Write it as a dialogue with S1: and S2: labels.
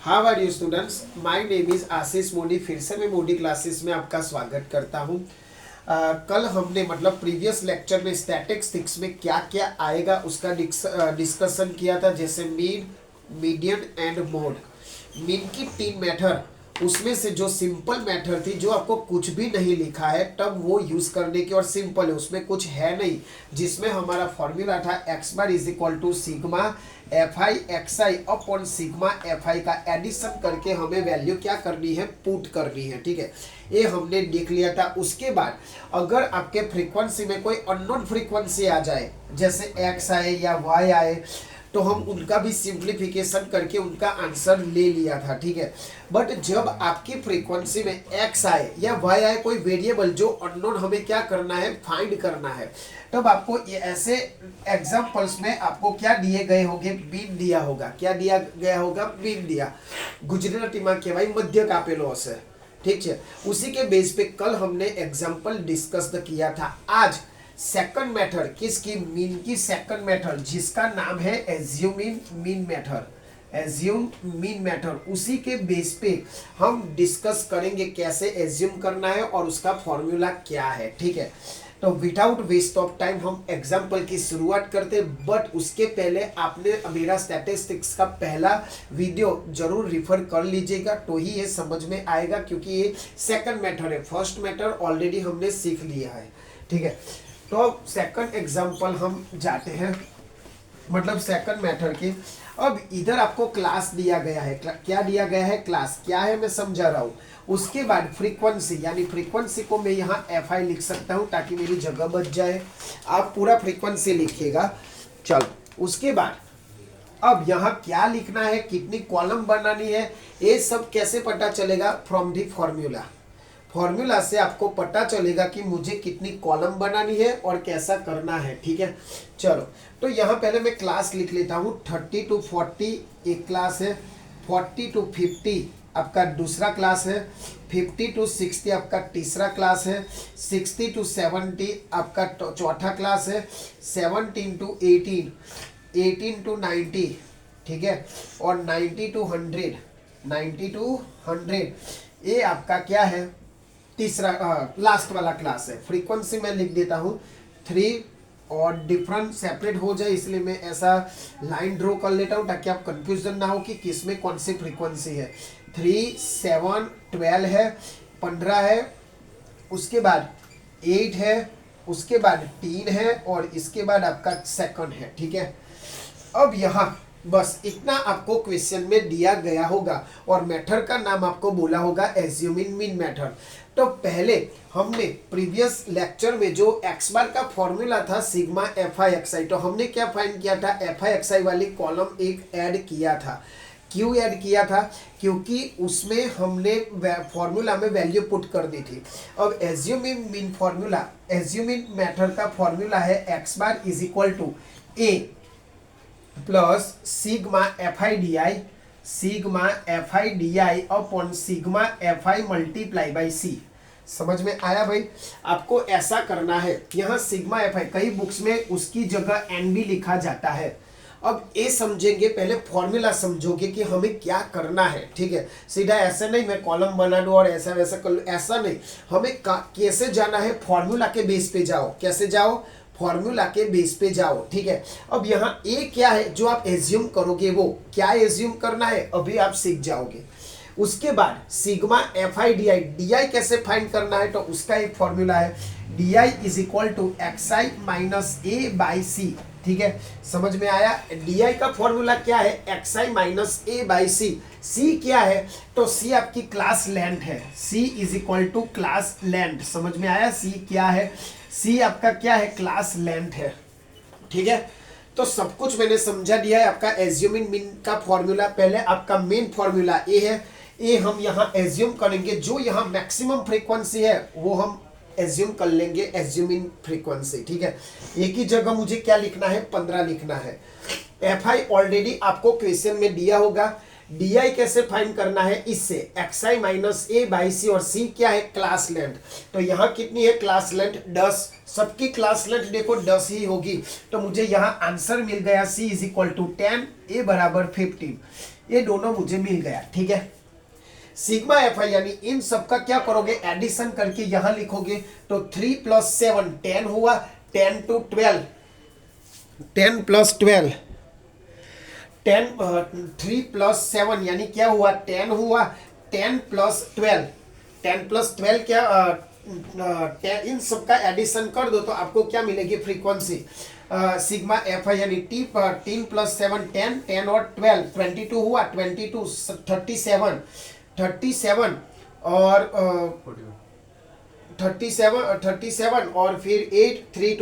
S1: How are you students, my name is Ashish Modi. फिर से मैं मोदी क्लासेस में आपका स्वागत करता हूँ। कल हमने मतलब प्रीवियस लेक्चर में स्टैटिस्टिक्स में क्या क्या आएगा उसका डिस्कशन किया था, जैसे mean, median and mode. Mean की 3 मेथड, उसमें से जो सिंपल मेथड थी, जो आपको कुछ भी नहीं लिखा है तब वो यूज करने की, और सिंपल है, उसमें कुछ है नहीं, जिसमें हमारा फॉर्मूला था X bar is equal to sigma F I X I upon sigma F I का एडिशन करके हमें वैल्यू क्या करनी है, पुट करनी है। ठीक है, ये हमने देख लिया था। उसके बाद अगर आपके फ्रीक्वेंसी में कोई अननोन फ्रीक्वेंसी आ जाए, जैसे एक्स आए या वाई आए, तो हम उनका भी सिंप्लीफिकेशन करके उनका आंसर ले लिया था। ठीक है, बट जब आपकी फ्रीक्वेंसी में एक्स आए या वाई आए, कोई वेरिएबल जो अननोन हमें क्या करना है, फाइंड करना है, तब आपको ये ऐसे एग्जांपल्स में आपको क्या दिए गए होंगे, बीन दिया होगा। क्या दिया गया होगा, बीन दिया। गुजरातीમાં કહેવાય मध्य कापेलो हशे। ठीक है, उसी के बेस पे कल हमने एग्जाम्पल डिस्कस किया था। आज सेकंड मेथड, किसकी, मीन की सेकंड मेथड, जिसका नाम है assuming mean method. Assume mean method, उसी के बेस पे हम डिस्कस करेंगे कैसे एज्यूम करना है और उसका फॉर्मूला क्या है। ठीक है, तो विदाउट वेस्ट ऑफ टाइम हम एग्जाम्पल की शुरुआत करते हैं। बट उसके पहले आपने मेरा स्टैटिस्टिक्स का पहला वीडियो जरूर रिफर कर लीजिएगा, तो ही ये समझ में आएगा, क्योंकि ये सेकंड मेथड है। फर्स्ट मेथड ऑलरेडी हमने सीख लिया है। ठीक है, तो सेकंड एग्जाम्पल हम जाते हैं, मतलब सेकंड मेथड की। अब इधर आपको क्लास दिया गया है। क्या दिया गया है, क्लास क्या है, मैं समझा रहा हूँ। उसके बाद फ्रीक्वेंसी, यानी फ्रीक्वेंसी को मैं यहाँ एफ आई लिख सकता हूँ ताकि मेरी जगह बच जाए। आप पूरा फ्रीक्वेंसी लिखिएगा। चलो, उसके बाद अब यहाँ क्या लिखना है, कितनी कॉलम बनानी है, ये सब कैसे पता चलेगा, फ्रॉम दी फॉर्मूला। फॉर्मूला से आपको पता चलेगा कि मुझे कितनी कॉलम बनानी है और कैसा करना है। ठीक है, चलो, तो यहाँ पहले मैं क्लास लिख लेता हूँ। 30 to 40 एक क्लास है, 40 to 50 आपका दूसरा क्लास है, 50 to 60 आपका तीसरा क्लास है, 60 to 70 आपका चौथा क्लास है, 17 to 18, 18 to 90, ठीक है, और 90 to 100, 90 to 100 ये आपका क्या है, तीसरा लास्ट वाला क्लास है। फ्रीक्वेंसी मैं लिख देता हूँ 3, और डिफरेंट सेपरेट हो जाए इसलिए मैं ऐसा लाइन ड्रॉ कर लेता हूँ ताकि आप कंफ्यूजन ना हो कि किसमें कौन सी फ्रीक्वेंसी है। 3, 7, 12 है, 15 है, उसके बाद 8 है, उसके बाद 3 है, और इसके बाद आपका सेकंड है। ठीक है, अब यहाँ बस इतना आपको क्वेश्चन में दिया गया होगा, और मेथड का नाम आपको बोला होगा एज्यूमिंग मीन मेथड। तो पहले हमने प्रीवियस लेक्चर में जो एक्स बार का फॉर्मूला था सिग्मा एफ आई एक्स आई, तो हमने क्या फाइंड किया था, एफ आई एक्स आई वाली कॉलम एक ऐड किया था। क्यों ऐड किया था, क्योंकि उसमें हमने फॉर्मूला में वैल्यू पुट कर दी थी। अब assuming mean formula, assuming method का फॉर्मूला है x bar is equal to a plus sigma F i d i, sigma F i d i upon sigma F i multiply by c. समझ में आया भाई? आपको ऐसा करना है, यहाँ सिग्मा एफ आई कई बुक्स में उसकी जगह एन भी लिखा जाता है। अब ये समझेंगे, पहले फॉर्मूला समझोगे कि हमें क्या करना है। ठीक है, सीधा ऐसे नहीं मैं कॉलम बना दूं और ऐसा वैसा कर लूं, ऐसा नहीं। हमें कैसे जाना है, फॉर्मूला के बेस पे जाओ। कैसे जाओ, फॉर्मूला के बेस पे जाओ। ठीक है, अब यहाँ ए क्या है जो आप एज्यूम करोगे, वो क्या एज्यूम करना है अभी आप सीख जाओगे। उसके बाद sigma F i d i, d i कैसे फाइंड करना है, तो उसका एक फॉर्मूला है d i is equal to x i minus a by c. ठीक है, समझ में आया? डी आई का फॉर्मूला क्या है, x i minus a by c. C क्या है, तो सी आपकी क्लास लेंथ है, c is equal to class length. समझ में आया? सी क्या है, सी आपका क्या है, क्लास लेंथ है। ठीक है, तो सब कुछ मैंने समझा दिया है। आपका एज्यूमिंग मीन का फॉर्मूला, पहले आपका मेन फॉर्मूला ए है, ए हम यहाँ एज्यूम करेंगे, जो यहाँ मैक्सिमम फ्रीक्वेंसी है वो हम एज्यूम कर लेंगे, एज्यूमिंग फ्रीक्वेंसी। ठीक है, एक ही जगह मुझे क्या लिखना है, 15 लिखना है। एफ आई ऑलरेडी आपको क्वेश्चन में दिया होगा। डी आई कैसे फाइंड करना है, इससे x i minus a by सी, और सी क्या है, क्लास लेंथ। तो यहाँ कितनी है क्लास लेंथ, 10। सबकी क्लास लेंथ देखो 10 ही होगी, तो मुझे यहाँ आंसर मिल गया सी इज इक्वल टू 10, ए बराबर 15। ये दोनों मुझे मिल गया, ठीक है। सिग्मा एफ आई यानी इन सब का क्या करोगे, एडिशन करके यहां लिखोगे, तो 3 + 7 10 हुआ, 10 to 12, 10 + 12, 10 3 + 7 यानी क्या हुआ, 10 हुआ, 10 + 12, 10 + 12 क्या 10, इन सब का एडिशन कर दो तो आपको क्या मिलेगी, फ्रीक्वेंसी। सिग्मा एफ आई यानी 3 + 7 10, 10 और 12 22 हुआ, 22 37, 37 और 37 और फिर 8 3